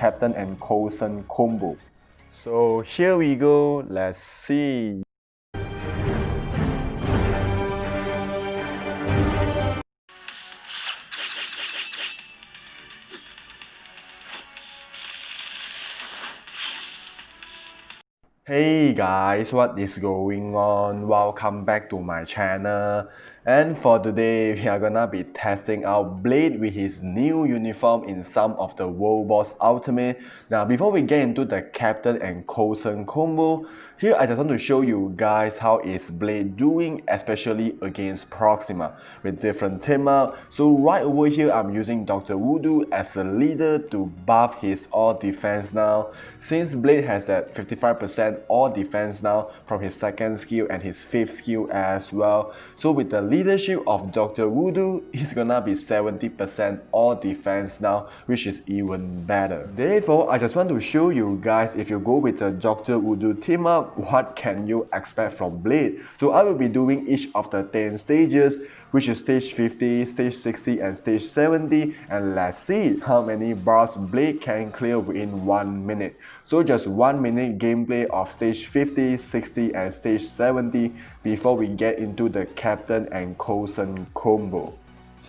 Captain and Coulson combo. So here we go, let's see. Hey guys, what is going on? Welcome back to my channel. And for today, we are gonna be testing out Blade with his new uniform in some of the World Boss Ultimate. Now, before we get into the Captain and Coulson combo, here I just want to show you guys how is Blade doing, especially against Proxima with different team up. So right over here, I'm using Dr. Voodoo as a leader to buff his all defense now. Since Blade has that 55% all defense now from his second skill and his fifth skill as well. So with the leadership of Dr. Voodoo, it's gonna be 70% all defense now, which is even better. Therefore, I just want to show you guys, if you go with the Dr. Voodoo team up, what can you expect from Blade. So I will be doing each of the 10 stages, which is stage 50, stage 60 and stage 70, and let's see how many bars Blade can clear within 1 minute. So just 1 minute gameplay of stage 50, 60 and stage 70 before we get into the Captain and Coulson combo.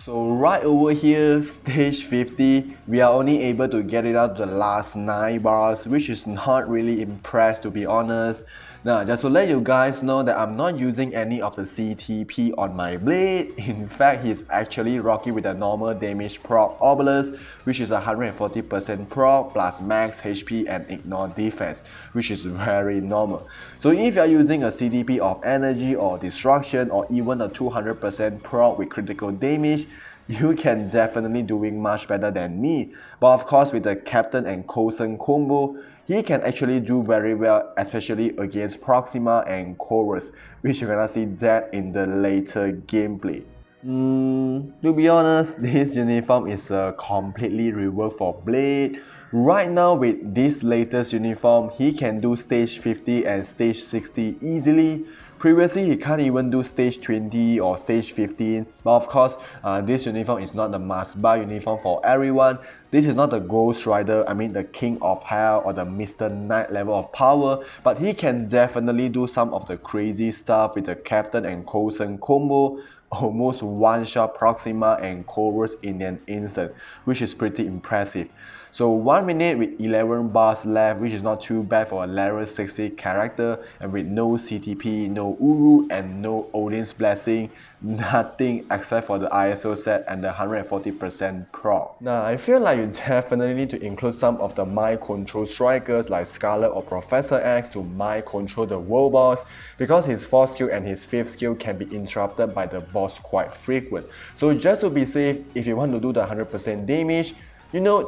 So right over here, stage 50, we are only able to get it out the last 9 bars, which is not really impressed to be honest. Now, just to let you guys know that I'm not using any of the CTP on my Blade. In fact, he's actually rocking with a normal damage proc Obelisk, which is 140% proc plus max HP and ignore defense, which is very normal. So if you are using a CTP of energy or destruction or even a 200% proc with critical damage, you can definitely doing much better than me. But of course, with the Captain and Coulson combo, he can actually do very well, especially against Proxima and Chorus, which you're gonna see that in the later gameplay. To be honest, this uniform is a completely rework for Blade. Right now with this latest uniform, he can do stage 50 and stage 60 easily. Previously, he can't even do stage 20 or stage 15, but of course, this uniform is not the must buy uniform for everyone. This is not the Ghost Rider, I mean the King of Hell or the Mr. Knight level of power, but he can definitely do some of the crazy stuff with the Captain and Coulson combo, almost one-shot Proxima and Chorus in an instant, which is pretty impressive. So 1 minute with 11 bars left, which is not too bad for a level 60 character, and with no CTP, no Uru and no Odin's Blessing, nothing except for the ISO set and the 140% proc. Now I feel like you definitely need to include some of the mind control strikers like Scarlet or Professor X to mind control the world boss, because his 4th skill and his 5th skill can be interrupted by the boss quite frequent. So just to be safe, if you want to do the 100% damage,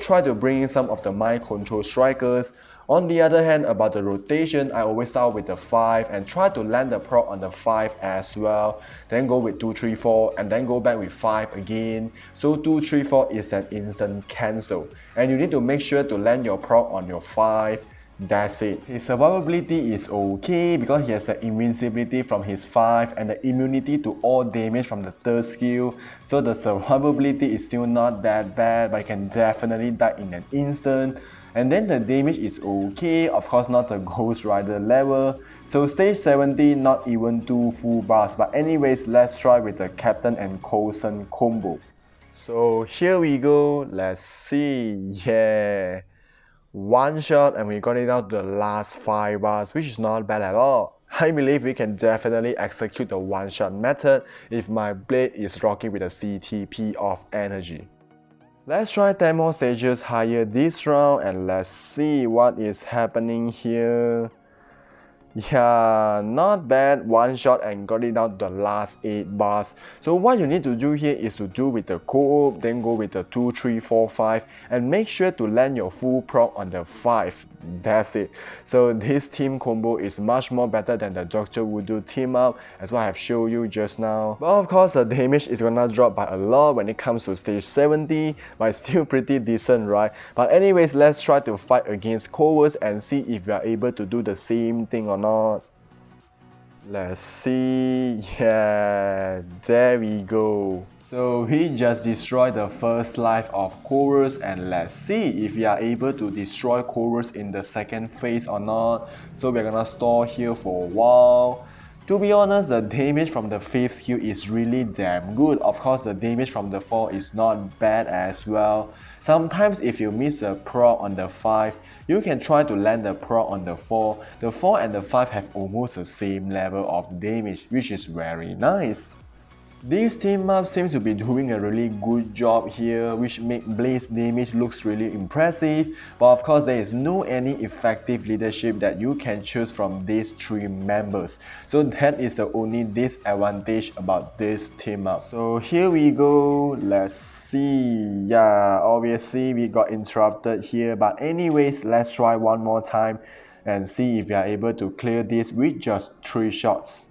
try to bring in some of the mind control strikers. On the other hand, about the rotation, I always start with the 5 and try to land the proc on the 5 as well. Then go with 2, 3, 4 and then go back with 5 again. So 2, 3, 4 is an instant cancel. And you need to make sure to land your proc on your 5. That's it. His survivability is okay because he has the invincibility from his 5 and the immunity to all damage from the 3rd skill. So the survivability is still not that bad, but he can definitely die in an instant. And then the damage is okay, of course not the Ghost Rider level. So stage 70, not even 2 full bars. But anyways, let's try with the Captain and Coulson combo. So here we go, let's see, yeah. One shot and we got it out the last 5 bars, which is not bad at all. I believe we can definitely execute the one shot method if my Blade is rocking with a CTP of energy. Let's try 10 more stages higher this round and let's see what is happening here. Yeah, not bad, one shot and got it out the last 8 bars. So what you need to do here is to do with the co-op, then go with the 2, 3, 4, 5 and make sure to land your full proc on the 5. That's it. So this team combo is much more better than the Dr. Voodoo team up, as what I have shown you just now. But of course the damage is gonna drop by a lot when it comes to stage 70, but it's still pretty decent, right? But anyways, let's try to fight against Chorus and see if we are able to do the same thing or not. Let's see. Yeah, there we go. So he just destroyed the first life of Chorus, and let's see if we are able to destroy Chorus in the second phase or not. So we're gonna store here for a while. To be honest, the damage from the 5th skill is really damn good. Of course, the damage from the 4 is not bad as well. Sometimes if you miss a proc on the 5, you can try to land the proc on the 4. The 4 and the 5 have almost the same level of damage, which is very nice. This team up seems to be doing a really good job here, which makes Blaze damage looks really impressive, but of course there is no any effective leadership that you can choose from these 3 members. So that is the only disadvantage about this team up. So here we go, let's see. Yeah, obviously we got interrupted here, but anyways, let's try one more time and see if we are able to clear this with just 3 shots.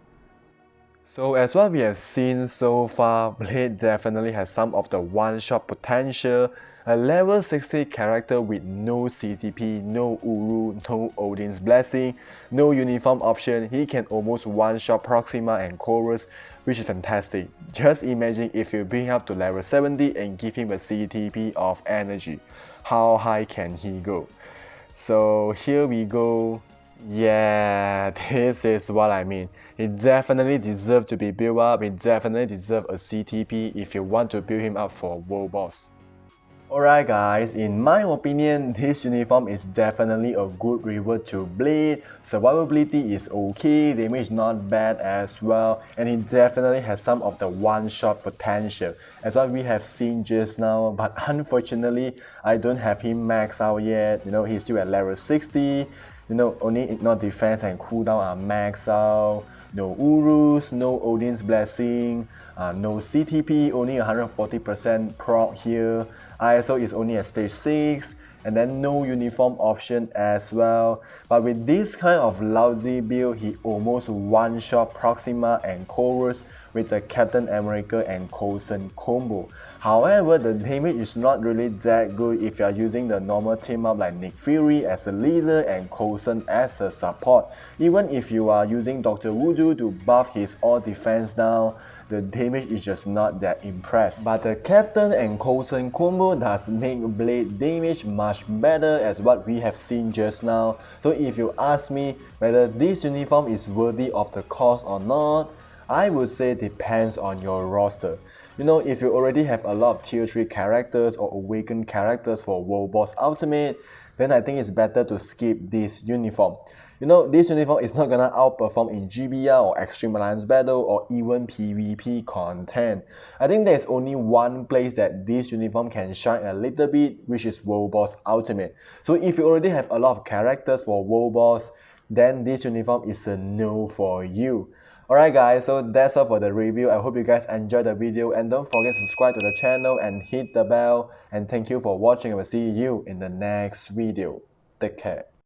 So as what we have seen so far, Blade definitely has some of the one-shot potential. A level 60 character with no CTP, no Uru, no Odin's Blessing, no uniform option, he can almost one-shot Proxima and Chorus, which is fantastic. Just imagine if you bring up to level 70 and give him a CTP of energy. How high can he go? So here we go. Yeah, this is what I mean. It definitely deserves to be built up. It definitely deserves a CTP if you want to build him up for World Boss. Alright guys, in my opinion, this uniform is definitely a good reward to Blade. Survivability is okay, damage not bad as well, and it definitely has some of the one-shot potential, as what we have seen just now, but unfortunately, I don't have him maxed out yet. You know, he's still at level 60. You know, only ignore defense and cooldown are maxed out. No Urus, no Odin's Blessing, no CTP, only 140% proc here. ISO is only at stage 6, and then no uniform option as well. But with this kind of lousy build, he almost one-shot Proxima and Chorus with the Captain America and Coulson combo. However, the damage is not really that good if you are using the normal team up like Nick Fury as a leader and Coulson as a support. Even if you are using Dr. Voodoo to buff his all defense down, the damage is just not that impressed. But the Captain and Coulson combo does make Blade damage much better as what we have seen just now. So if you ask me whether this uniform is worthy of the cost or not, I would say depends on your roster. You know, if you already have a lot of tier 3 characters or awakened characters for World Boss Ultimate, then I think it's better to skip this uniform. You know, this uniform is not gonna outperform in GBR or Extreme Alliance Battle or even PvP content. I think there's only one place that this uniform can shine a little bit, which is World Boss Ultimate. So if you already have a lot of characters for World Boss, then this uniform is a no for you. Alright guys, so that's all for the review. I hope you guys enjoyed the video, and don't forget to subscribe to the channel and hit the bell. And thank you for watching. I will see you in the next video. Take care.